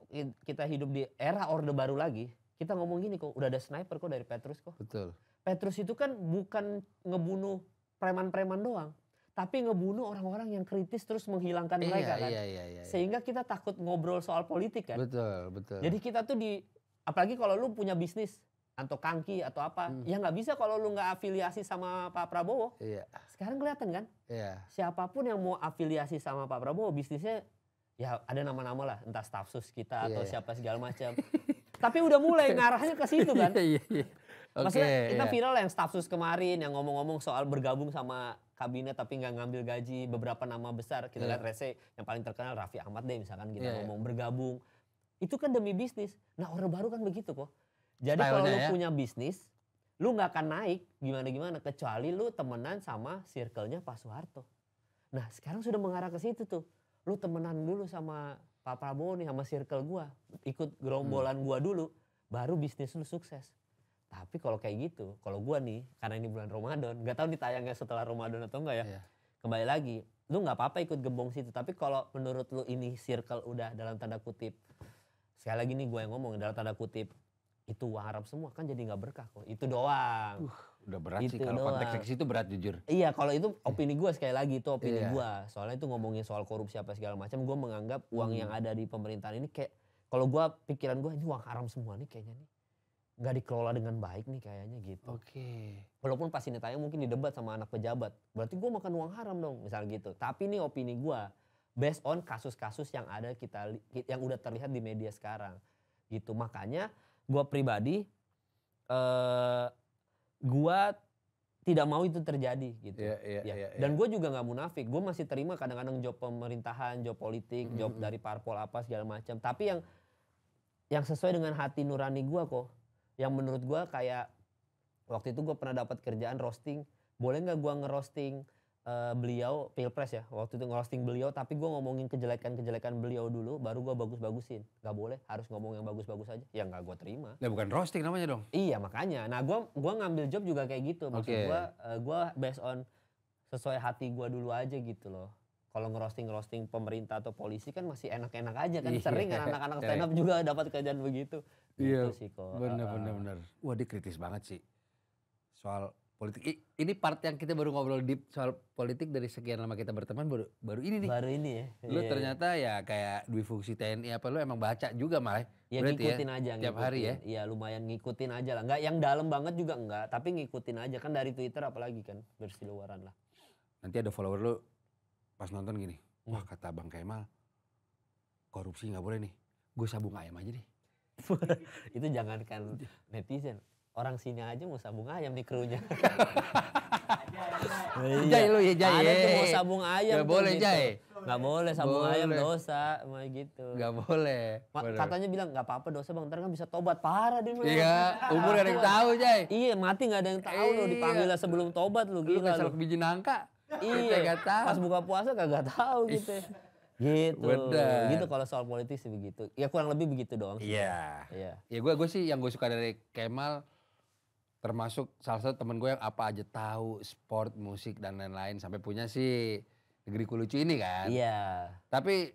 kita hidup di era Orde Baru lagi, kita ngomong gini kok udah ada sniper kok dari Petrus kok. Betul. Petrus itu kan bukan ngebunuh preman-preman doang, tapi ngebunuh orang-orang yang kritis terus menghilangkan mereka kan. Iya. Sehingga kita takut ngobrol soal politik kan. Betul. Jadi kita tuh apalagi kalau lu punya bisnis atau kangki atau apa, ya nggak bisa kalau lu nggak afiliasi sama Pak Prabowo. Iya. Sekarang kelihatan kan? Iya. Siapapun yang mau afiliasi sama Pak Prabowo, bisnisnya ya ada nama-nama lah, entah staf sus kita atau siapa segala macam. Tapi udah mulai ngarahnya ke situ kan? Iya. Maksudnya kita viral yang staf sus kemarin yang ngomong-ngomong soal bergabung sama kabinet tapi nggak ngambil gaji, beberapa nama besar kita lihat rese yang paling terkenal Raffi Ahmad deh misalkan kita ngomong bergabung. Itu kan demi bisnis. Nah Orde Baru kan begitu kok. Jadi kalau lu punya bisnis, lu nggak akan naik gimana-gimana kecuali lu temenan sama circle-nya Pak Soeharto. Nah sekarang sudah mengarah ke situ tuh. Lu temenan dulu sama Pak Prabowo nih sama circle gua, ikut gerombolan gua dulu, baru bisnis lu sukses. Tapi kalau kayak gitu, kalau gua nih, karena ini bulan Ramadan, nggak tahu ditayangnya setelah Ramadan atau enggak ya. Iya. Kembali lagi, lu nggak apa-apa ikut gembong situ. Tapi kalau menurut lu ini circle udah dalam tanda kutip, sekali lagi nih gua yang ngomong dalam tanda kutip, itu uang Arab semua kan jadi nggak berkah kok. Itu doang. Udah berat gitu sih kalau doang. konteks ke situ berat jujur. Iya kalau itu opini gue sekali lagi itu opini gue. Soalnya itu ngomongin soal korupsi apa segala macam. Gue menganggap uang yang ada di pemerintahan ini kayak kalau gue pikiran gue ini uang haram semua nih kayaknya nih. Nggak dikelola dengan baik nih kayaknya gitu. Oke. Walaupun pas ini tayang mungkin didebat sama anak pejabat. Berarti gue makan uang haram dong misal gitu. Tapi ini opini gue. Based on kasus-kasus yang ada yang udah terlihat di media sekarang. Gitu. Makanya gue pribadi gue tidak mau itu terjadi gitu. Dan gue juga nggak munafik. Gue masih terima kadang-kadang job pemerintahan, job politik, job dari parpol apa segala macam. Tapi yang sesuai dengan hati nurani gue kok. Yang menurut gue kayak waktu itu gue pernah dapat kerjaan roasting. Boleh nggak gue ngerosting beliau pilpres ya. Waktu itu ngerosting beliau tapi gue ngomongin kejelekan beliau dulu baru gue bagus-bagusin. Gak boleh harus ngomong yang bagus-bagus aja. Ya nggak gue terima. Ya bukan roasting namanya dong. Iya makanya. Nah gue ngambil job juga kayak gitu. Maksud gue based on sesuai hati gue dulu aja gitu loh. Kalau ngerosting pemerintah atau polisi kan masih enak-enak aja kan. Sering kan anak-anak stand up juga dapat kerjaan begitu. Iya gitu sih kok. Bener. Wah dia kritis banget sih. Soal politik. Ini part yang kita baru ngobrol deep soal politik dari sekian lama kita berteman baru ini nih. Baru ini ya. Lu ternyata ya kayak dwi fungsi TNI apa lu emang baca juga malah. Ya ngikutin aja. Tiap hari ya. Iya lumayan ngikutin aja lah. Nggak yang dalam banget juga enggak. Tapi ngikutin aja kan dari Twitter apalagi kan. Bersiluaran lah. Nanti ada follower lu pas nonton gini. Wah kata Bang Kemal. Korupsi gak boleh nih. Gue sabung ayam aja deh. Itu jangankan netizen. Orang sini aja mau sabung ayam nih krunya. Jai lu ya Jai. Ada tuh mau sabung ayam. Gak boleh gitu. Jai. Gak boleh sabung ayam dosa. Gitu. Gak boleh. Katanya bilang gak apa-apa dosa bang. Ntar kan bisa tobat. Parah dia. Iya. Umur gak ada yang tahu Jai. Iya mati gak ada yang tahu loh. Dipanggilnya sebelum tobat lu. Lu gak selok biji nangka. Iya. Pas buka puasa kagak tahu gitu. Gitu. Bener. Gitu kalau soal politik sih begitu. Ya kurang lebih begitu doang. Iya. Ya gue sih yang gue suka dari Kemal. Termasuk salah satu temen gue yang apa aja tahu sport, musik dan lain-lain sampai punya si Negeriku Lucu ini kan. Iya. Tapi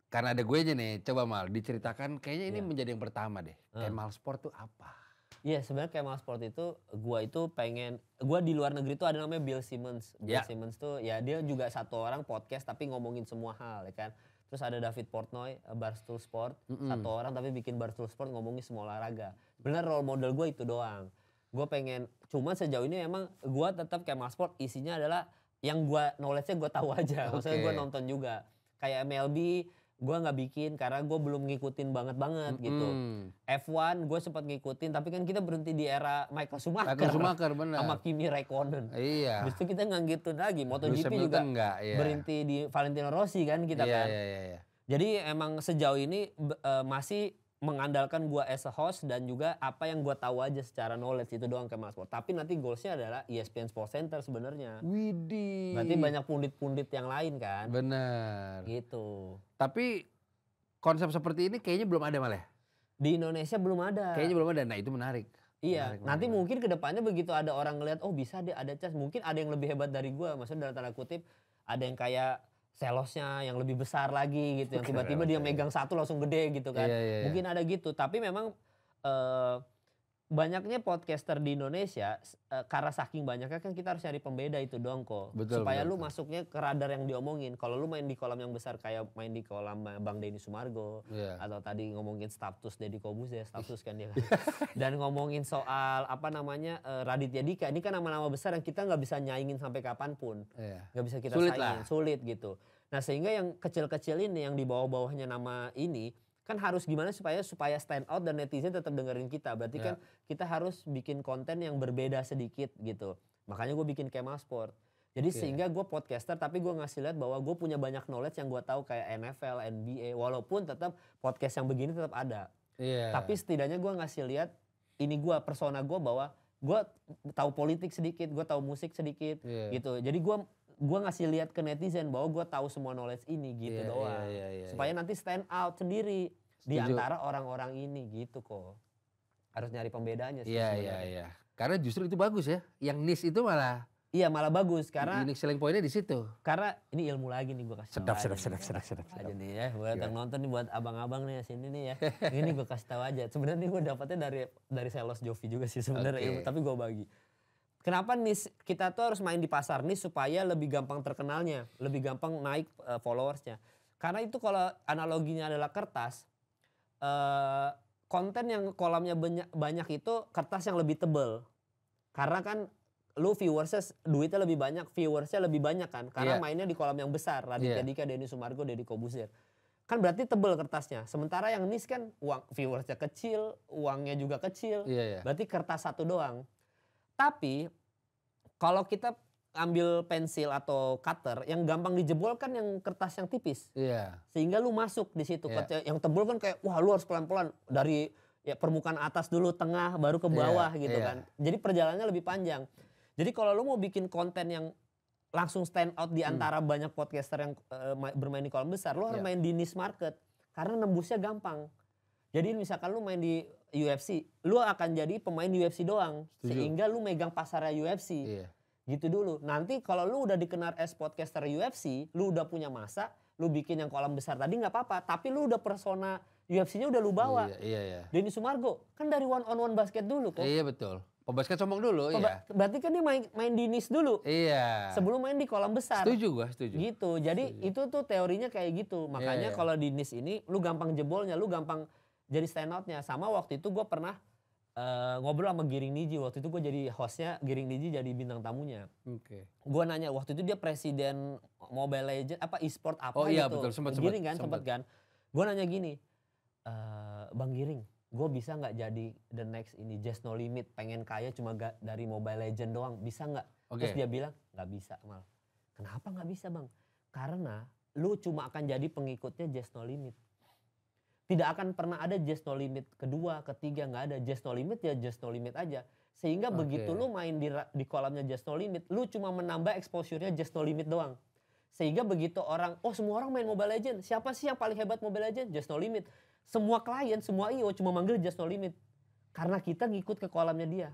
karena ada gue aja nih, coba Mal diceritakan kayaknya ini menjadi yang pertama deh. Kemal Sport tuh apa? Iya sebenarnya Kemal Sport itu gue itu pengen, gue di luar negeri tuh ada namanya Bill Simmons. Bill Simmons tuh ya dia juga satu orang podcast tapi ngomongin semua hal ya kan. Terus ada David Portnoy, Barstool Sport, satu orang tapi bikin Barstool Sport ngomongin semua olahraga. Bener role model gue itu doang. Gue pengen, cuma sejauh ini emang gue tetap Kemal Sport isinya adalah yang gue knowledge-nya gue tahu aja. Maksudnya gue nonton juga. Kayak MLB gue nggak bikin karena gue belum ngikutin banget gitu. F1 gue sempat ngikutin tapi kan kita berhenti di era Michael Schumacher bener. Sama Kimi Räikkönen. Iya. Habis itu kita nggak ngikutin lagi. MotoGP juga berhenti di Valentino Rossi kan kita kan. Iya. Jadi emang sejauh ini masih mengandalkan gue as a host dan juga apa yang gue tahu aja secara knowledge itu doang Kemal Sport. Tapi nanti goalsnya adalah ESPN Sports Center sebenarnya. Widih. Berarti banyak pundit-pundit yang lain kan. Bener. Gitu. Tapi konsep seperti ini kayaknya belum ada malah. Di Indonesia belum ada. Kayaknya belum ada. Nah itu menarik. Iya. Nanti mungkin kedepannya begitu ada orang ngeliat, oh bisa deh ada chance. Mungkin ada yang lebih hebat dari gue. Maksudnya dalam tanda kutip ada yang kayak salesnya yang lebih besar lagi gitu, yang tiba-tiba dia megang satu langsung gede gitu kan. Mungkin ada gitu, tapi memang banyaknya podcaster di Indonesia karena saking banyaknya kan kita harus nyari pembeda itu doang kok. Supaya lu masuknya ke radar yang diomongin. Kalau lu main di kolam yang besar kayak main di kolam Bang Denny Sumargo atau tadi ngomongin status Deddy Corbuzier, status kan dia kan. Dan ngomongin soal apa namanya Raditya Dika, ini kan nama-nama besar yang kita nggak bisa nyaingin sampai kapanpun. Nggak bisa kita saingin, sulit gitu. Nah sehingga yang kecil-kecil ini yang di bawah-bawahnya nama ini kan harus gimana supaya stand out dan netizen tetap dengerin kita. Berarti kan kita harus bikin konten yang berbeda sedikit gitu. Makanya gue bikin Kemal Sport. Jadi sehingga gue podcaster tapi gue ngasih lihat bahwa gue punya banyak knowledge yang gue tahu kayak NFL, NBA. Walaupun tetap podcast yang begini tetap ada. Tapi setidaknya gue ngasih lihat ini gue, persona gue bahwa gue tahu politik sedikit, gue tahu musik sedikit gitu. Jadi gue ngasih lihat ke netizen bahwa gue tahu semua knowledge ini gitu doang. Supaya nanti stand out sendiri di antara orang-orang ini gitu kok. Harus nyari pembedanya sih. Iya. Karena justru itu bagus ya. Yang niche itu malah. Iya malah bagus karena. Unique selling point-nya di situ. Karena ini ilmu lagi nih gue kasih tahu. Sedap. Aja nih ya buat yang nonton nih, buat abang-abang nih sini nih ya. Ini gue kasih tahu aja. Sebenarnya gue dapetnya dari sales Jovi juga sih sebenarnya ilmu, tapi gue bagi. Kenapa niche kita tuh harus main di pasar niche supaya lebih gampang terkenalnya, lebih gampang naik followersnya. Karena itu kalau analoginya adalah kertas, konten yang kolamnya banyak itu kertas yang lebih tebel. Karena kan lu viewersnya duitnya lebih banyak, viewersnya lebih banyak kan. Karena mainnya di kolam yang besar, Raditya Dika, Denny Sumargo, Deddy Corbuzier. Kan berarti tebel kertasnya. Sementara yang niche kan viewersnya kecil, uangnya juga kecil. Berarti kertas satu doang. Tapi kalau kita ambil pensil atau cutter, yang gampang dijebol kan yang kertas yang tipis. Sehingga lu masuk di situ. Yang tebel kan kayak wah lu harus pelan-pelan dari permukaan atas dulu, tengah, baru ke bawah gitu kan. Jadi perjalanannya lebih panjang. Jadi kalau lu mau bikin konten yang langsung stand out di antara banyak podcaster yang bermain di kolam besar, lu harus main di niche market. Karena nembusnya gampang. Jadi misalkan lu main di UFC, lu akan jadi pemain UFC doang. Sehingga lu megang pasarnya UFC. Gitu dulu. Nanti kalau lu udah dikenal as podcaster UFC, lu udah punya masa, lu bikin yang kolam besar tadi nggak apa-apa. Tapi lu udah persona UFC-nya udah lu bawa. Denny Sumargo, kan dari one on one basket dulu kok. Iya betul. Pebasket sombong dulu, Berarti kan dia main di niche dulu. Sebelum main di kolam besar. Setuju gua, setuju. Gitu. Jadi itu tuh teorinya kayak gitu. Makanya kalau di niche ini, lu gampang jebolnya, lu gampang jadi stand out-nya. Sama waktu itu gue pernah ngobrol sama Giring Niji. Waktu itu gue jadi hostnya, Giring Niji jadi bintang tamunya. Gue nanya, waktu itu dia presiden Mobile Legends, e-sport apa gitu. Oh iya betul, sempat. Giring kan, sempat kan. Gue nanya gini, Bang Giring, gue bisa nggak jadi the next ini Just No Limit, pengen kaya cuma dari Mobile Legends doang, bisa nggak? Terus dia bilang, nggak bisa Mal. Kenapa nggak bisa Bang? Karena lu cuma akan jadi pengikutnya Just No Limit. Tidak akan pernah ada Just No Limit kedua, ketiga, nggak ada. Just No Limit ya Just No Limit aja. Sehingga begitu lu main di kolamnya Just No Limit, lu cuma menambah exposure-nya Just No Limit doang. Sehingga begitu orang, oh semua orang main Mobile Legends, siapa sih yang paling hebat Mobile Legends? Just No Limit. Semua klien, semua IO cuma manggil Just No Limit. Karena kita ngikut ke kolamnya dia.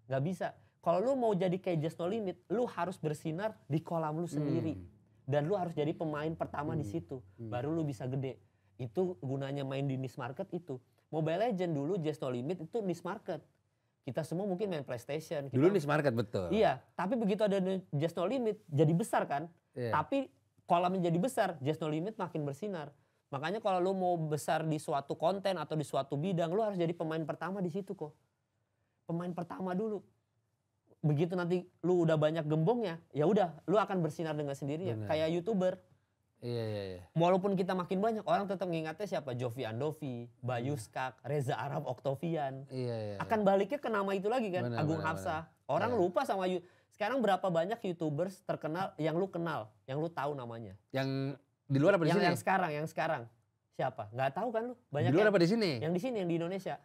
Nggak bisa. Kalau lu mau jadi kayak Just No Limit, lu harus bersinar di kolam lu sendiri. Dan lu harus jadi pemain pertama di situ. Baru lu bisa gede. Itu gunanya main di niche market itu. Mobile Legends dulu Just No Limit itu niche market. Kita semua mungkin main PlayStation. Dulu niche market betul. Iya, tapi begitu ada Just No Limit jadi besar kan. Tapi kolamnya jadi besar, Just No Limit makin bersinar. Makanya kalau lu mau besar di suatu konten atau di suatu bidang, lu harus jadi pemain pertama di situ kok. Pemain pertama dulu. Begitu nanti lu udah banyak gembongnya, ya udah lu akan bersinar dengan sendirinya. Kayak YouTuber. Walaupun kita makin banyak, orang tetap mengingatnya siapa? Jovi Andovi, Bayu Skak, Reza Arab, Oktavian. Akan baliknya ke nama itu lagi kan, Agung Hapsah. Orang lupa sama sekarang berapa banyak YouTubers terkenal yang lu kenal, yang lu tahu namanya. Yang di luar apa di sini? Yang sekarang. Siapa? Nggak tahu kan lu? Banyak di luar apa di sini? Yang di sini, yang di Indonesia.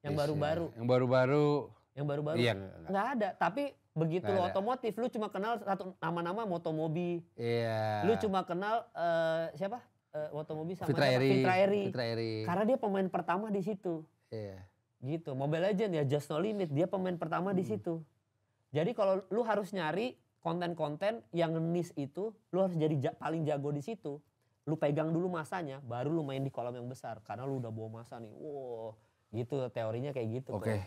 Yang baru-baru. Yang baru-baru. Yang baru-baru. Nggak ada, tapi begitu lu otomotif, lu cuma kenal satu nama-nama Motomobi. Lu cuma kenal siapa? Motomobi sama Fitra Eri. Karena dia pemain pertama di situ. Gitu. Mobile Legends ya Just No Limit, dia pemain pertama di situ. Jadi kalau lu harus nyari konten-konten yang niche itu, lu harus jadi paling jago di situ. Lu pegang dulu masanya, baru lu main di kolam yang besar. Karena lu udah bawa masa nih. Wow, gitu teorinya kayak gitu. Oke.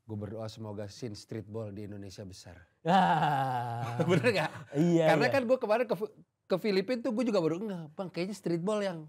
Gue berdoa semoga scene streetball di Indonesia besar. Bener gak? Iya. Karena kan gue kemarin ke Filipina tuh gue juga baru bang kayaknya streetball yang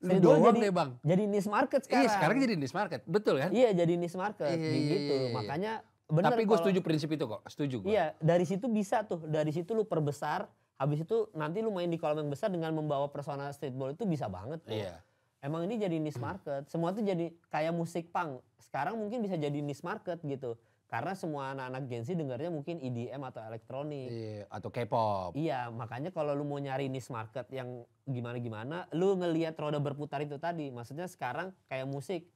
streetball doang deh bang. Jadi niche market sekarang. Iya sekarang jadi niche market, betul kan? Iya jadi niche market, gitu. Makanya bener. Tapi gue setuju prinsip itu kok, setuju gue. Iya dari situ bisa tuh, dari situ lu perbesar. Habis itu nanti lu main di kolam yang besar dengan membawa persona streetball itu bisa banget kok. Iya. Emang ini jadi niche market. Semua tuh jadi kayak musik punk. Sekarang mungkin bisa jadi niche market gitu. Karena semua anak-anak Gen Z dengarnya mungkin EDM atau elektronik. Iya, atau K-pop. Iya, makanya kalau lu mau nyari niche market yang gimana-gimana, lu ngelihat roda berputar itu tadi. Maksudnya sekarang kayak musik.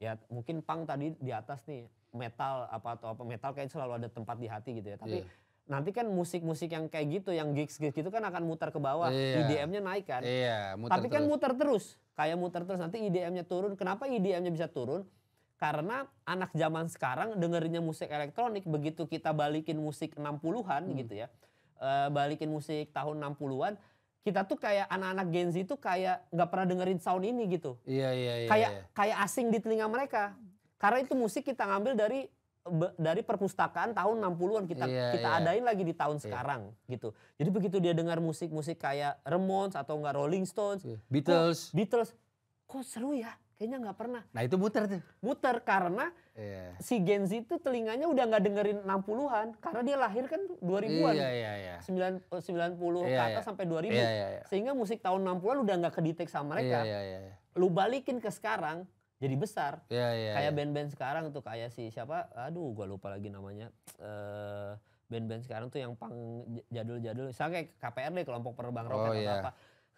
Ya mungkin punk tadi di atas nih. Metal atau apa. Metal kayak selalu ada tempat di hati gitu ya. Tapi nanti kan musik-musik yang kayak gitu, yang gigs gitu kan akan muter ke bawah. EDM-nya naik kan. Tapi kan muter terus. Kayak muter terus, nanti IDM-nya turun. Kenapa IDM-nya bisa turun? Karena anak zaman sekarang dengerinnya musik elektronik. Begitu kita balikin musik 60-an gitu ya. Balikin musik tahun 60-an. Kita tuh kayak anak-anak Gen Z tuh kayak gak pernah dengerin sound ini gitu. Iya. Kayak asing di telinga mereka. Karena itu musik kita ngambil dari dari perpustakaan tahun 60-an kita adain lagi di tahun sekarang gitu. Jadi begitu dia dengar musik-musik kayak Ramones atau enggak Rolling Stones, Beatles, kok seru ya? Kayaknya nggak pernah. Nah itu muter tuh. Muter karena si Gen Z itu telinganya udah nggak dengerin 60-an. Karena dia lahir kan 2000-an. 90 ke atas sampai 2000. Sehingga musik tahun 60-an udah nggak kedetek sama mereka. Lu balikin ke sekarang, jadi besar. Kayak band-band sekarang tuh kayak si siapa, aduh gua lupa lagi namanya. Band-band sekarang tuh yang pang jadul-jadul. Misalnya kayak KPR deh, kelompok penerbang roket atau apa.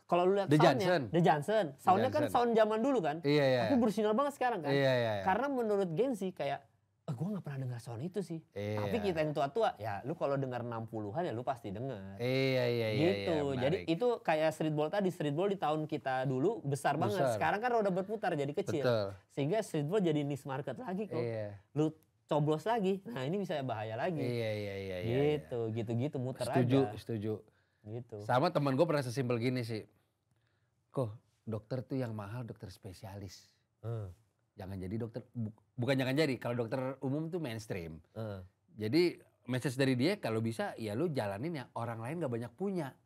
Kalau lu lihat soundnya, The Johnson, soundnya kan sound zaman dulu kan, tapi bersinar banget sekarang kan. Karena menurut Gen Z kayak, gue nggak pernah dengar sound itu sih. Tapi kita yang tua-tua, ya lu kalau dengar 60-an ya lu pasti dengar. Gitu. Jadi itu kayak streetball tadi, streetball di tahun kita dulu besar banget. Sekarang kan udah berputar jadi kecil. Sehingga streetball jadi niche market lagi kok. Lu coblos lagi, nah ini bisa bahaya lagi. Gitu muter aja. Setuju. Gitu. Sama teman gue pernah sesimpel gini sih. Kok dokter tuh yang mahal dokter spesialis. Jangan jadi dokter, bukan jangan jadi, kalau dokter umum tuh mainstream. Jadi message dari dia kalau bisa ya lu jalanin ya orang lain gak banyak punya.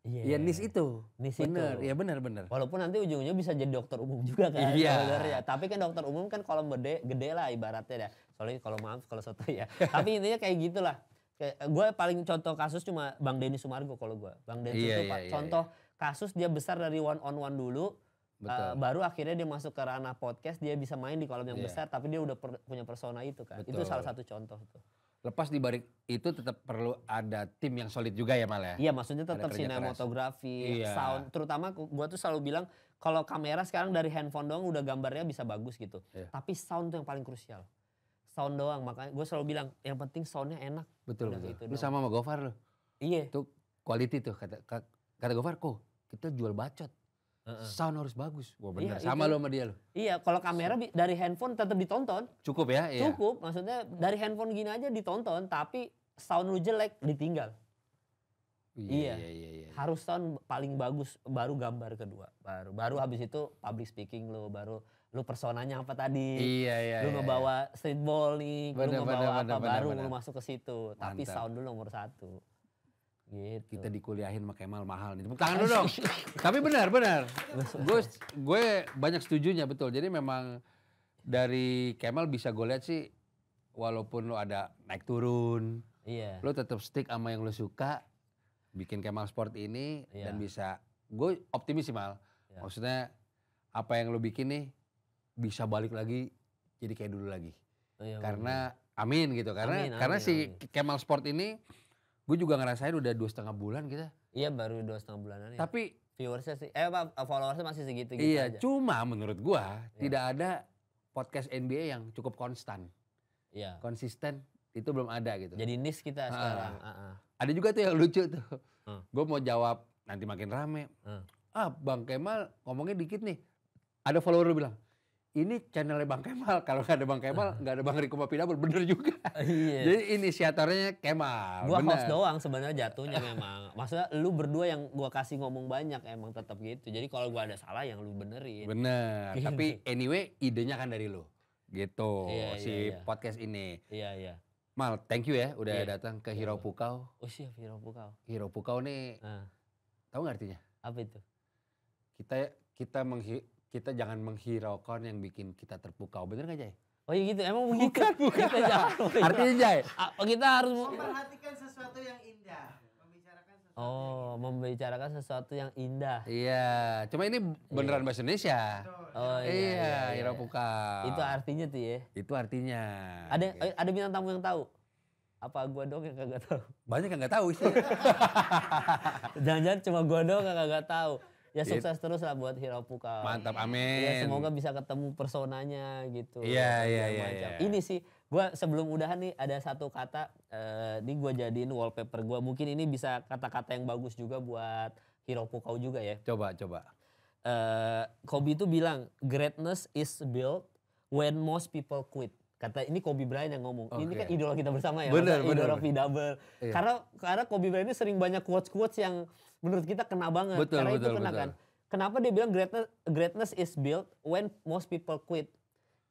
Ya niche itu. Bener, ya bener. Walaupun nanti ujungnya bisa jadi dokter umum juga kan. Tapi kan dokter umum kan kalau gede lah ibaratnya ya. Soalnya kalau soto ya. Tapi intinya kayak gitulah. Gue paling contoh kasus cuma Bang Denny Sumargo kalau gue. Bang Denny itu contoh kasus dia besar dari one on one dulu. Baru akhirnya dia masuk ke ranah podcast, dia bisa main di kolam yang besar tapi dia udah punya persona itu kan. Itu salah satu contoh tuh. Lepas di balik itu tetap perlu ada tim yang solid juga ya Mal ya? Iya maksudnya tetap sinematografi, sound. Terutama gue tuh selalu bilang kalau kamera sekarang dari handphone doang udah gambarnya bisa bagus gitu. Tapi sound tuh yang paling krusial. Sound doang, makanya gue selalu bilang yang penting soundnya enak. Betul. Lu sama Gofar lu? Iya. Itu quality tuh kata Gofar kok kita jual bacot. Sound harus bagus. Wah bener, sama lo sama dia lo. Iya, kalau kamera dari handphone tetap ditonton. Cukup ya? Cukup, maksudnya dari handphone gini aja ditonton, tapi sound lu jelek ditinggal. Iya. Harus sound paling bagus, baru gambar kedua. Baru habis itu public speaking lu, baru lu personanya apa tadi. Lu ngebawa streetball nih, lu ngebawa apa baru lu masuk ke situ. Tapi sound dulu nomor 1. Gitu. Kita dikuliahin sama Kemal mahal nih. Tepuk tangan dulu dong. Tapi benar. Gue banyak setujunya betul. Jadi memang dari Kemal bisa gue lihat sih walaupun lo ada naik turun. Lo tetap stick sama yang lo suka. Bikin Kemal Sport ini dan bisa. Gue optimis sih Mal. Maksudnya apa yang lo bikin nih bisa balik lagi jadi kayak dulu lagi. Karena amin gitu. Karena si Kemal Sport ini gue juga ngerasain udah 2,5 bulan kita. Iya baru 2,5 bulanan ya. Tapi viewersnya sih, followersnya masih segitu-gitu aja. Iya, cuma menurut gue tidak ada podcast NBA yang cukup konstan. Konsisten itu belum ada gitu. Jadi niche kita sekarang. Ada juga tuh yang lucu tuh. Gue mau jawab nanti makin rame. Bang Kemal ngomongnya dikit nih. Ada follower bilang, ini channelnya Bang Kemal, kalau nggak ada Bang Kemal nggak ada Bang Riko Mapidabel, bener juga. Jadi inisiatornya Kemal. Gua host doang sebenarnya jatuhnya memang. Maksudnya lu berdua yang gua kasih ngomong banyak emang tetap gitu. Jadi kalau gua ada salah yang lu benerin. Bener. Gitu. Tapi anyway idenya kan dari lu. Gitu podcast ini. Iya. Mal, thank you ya udah datang ke Hiro Pukau. Oh siap Hiro Pukau. Hiro Pukau nih, tahu nggak artinya? Apa itu? Kita jangan menghiraukan yang bikin kita terpukau. Bener gak Jay? Oh iya gitu, emang begitu? Bukan. Kita jangan. Artinya Jay? Kita harus memperhatikan sesuatu yang indah. Membicarakan sesuatu yang indah. Iya, cuma ini beneran bahasa Indonesia. Oh iya. Hiro Pukau. Itu artinya tuh ya? Itu artinya. Ada bintang tamu yang tahu? Apa gua doang yang kagak tahu? Banyak yang gak tahu sih. Jangan-jangan cuma gua doang yang kagak tahu. Ya sukses terus lah buat Hiro Pukau. Mantap, amin. Ya semoga bisa ketemu personanya gitu. Iya. Ini sih, gue sebelum udahan nih ada satu kata, ini gue jadiin wallpaper gue. Mungkin ini bisa kata-kata yang bagus juga buat Hiro Pukau juga ya. Coba. Kobe itu bilang, greatness is built when most people quit. Kata ini Kobe Bryant yang ngomong. Ini kan idola kita bersama ya. Bener. Idola Vidabel. Iya. Karena Kobe Bryant ini sering banyak quotes yang menurut kita kena banget. Karena itu kena kan. Kenapa dia bilang greatness is built when most people quit?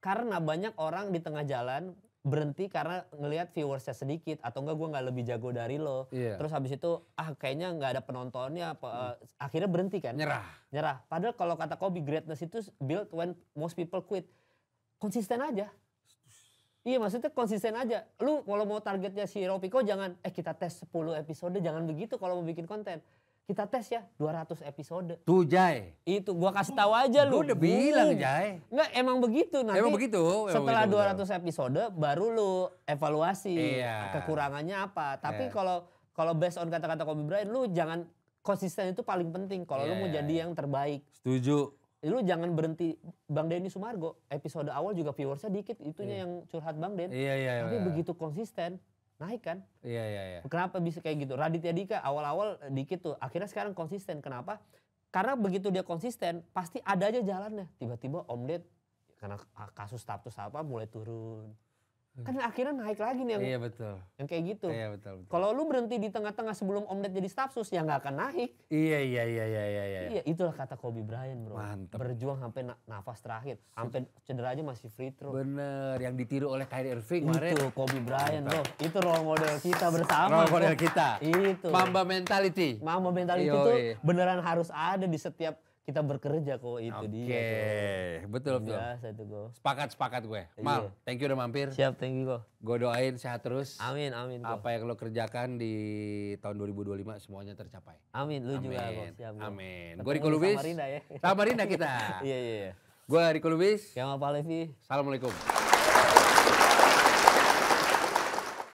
Karena banyak orang di tengah jalan berhenti karena ngelihat viewersnya sedikit atau enggak gue nggak lebih jago dari lo. Terus habis itu kayaknya nggak ada penontonnya, akhirnya berhenti kan. Nyerah. Padahal kalau kata Kobe, greatness itu built when most people quit. Konsisten aja. Iya, maksudnya konsisten aja. Lu kalau mau targetnya si Ropiko jangan kita tes 10 episode, jangan begitu kalau mau bikin konten. Kita tes ya 200 episode. Tuh Jai. Itu gua kasih tahu aja lu. Gua udah bilang Jai. Enggak, emang begitu nanti. Emang begitu. Setelah 200 episode baru lu evaluasi kekurangannya apa. Tapi kalau based on kata-kata Kobe Bryant, lu jangan, konsisten itu paling penting kalau lu mau jadi yang terbaik. Setuju. Lu jangan berhenti. Bang Denny Sumargo episode awal juga viewersnya dikit, itunya yang curhat Bang Den. Tapi begitu konsisten naik kan? Iya. Kenapa bisa kayak gitu? Raditya Dika awal-awal dikit tuh, akhirnya sekarang konsisten. Kenapa? Karena begitu dia konsisten, pasti ada aja jalannya. Tiba-tiba Om Ded karena kasus status apa mulai turun. Kan akhirnya naik lagi nih yang, iya betul. Yang kayak gitu. Iya betul. Kalau lu berhenti di tengah-tengah sebelum Om Ded jadi stafsus, ya nggak akan naik. Iya. Iya, itulah kata Kobe Bryant, bro. Mantep. Berjuang sampai nafas terakhir, sampai cedera aja masih free throw. Bener, yang ditiru oleh Kyrie Irving kemarin. Itu Kobe Bryant, bro. Itu role model kita bersama. Role model kita. Itu. Mamba mentality. Mamba mentality itu beneran harus ada di setiap kita bekerja kok, itu dia. Oke, betul. Biasa itu kok. Sepakat gue. Mal, thank you udah mampir. Siap, thank you kok. Gue doain sehat terus. Amin. Apa yang lo kerjakan di tahun 2025 semuanya tercapai. Amin, lu juga kok. Siap. Amin. Gue Riko Lubis. Samarinda kita. Iya. Gue Riko Lubis. Kemal Palevi. Assalamualaikum.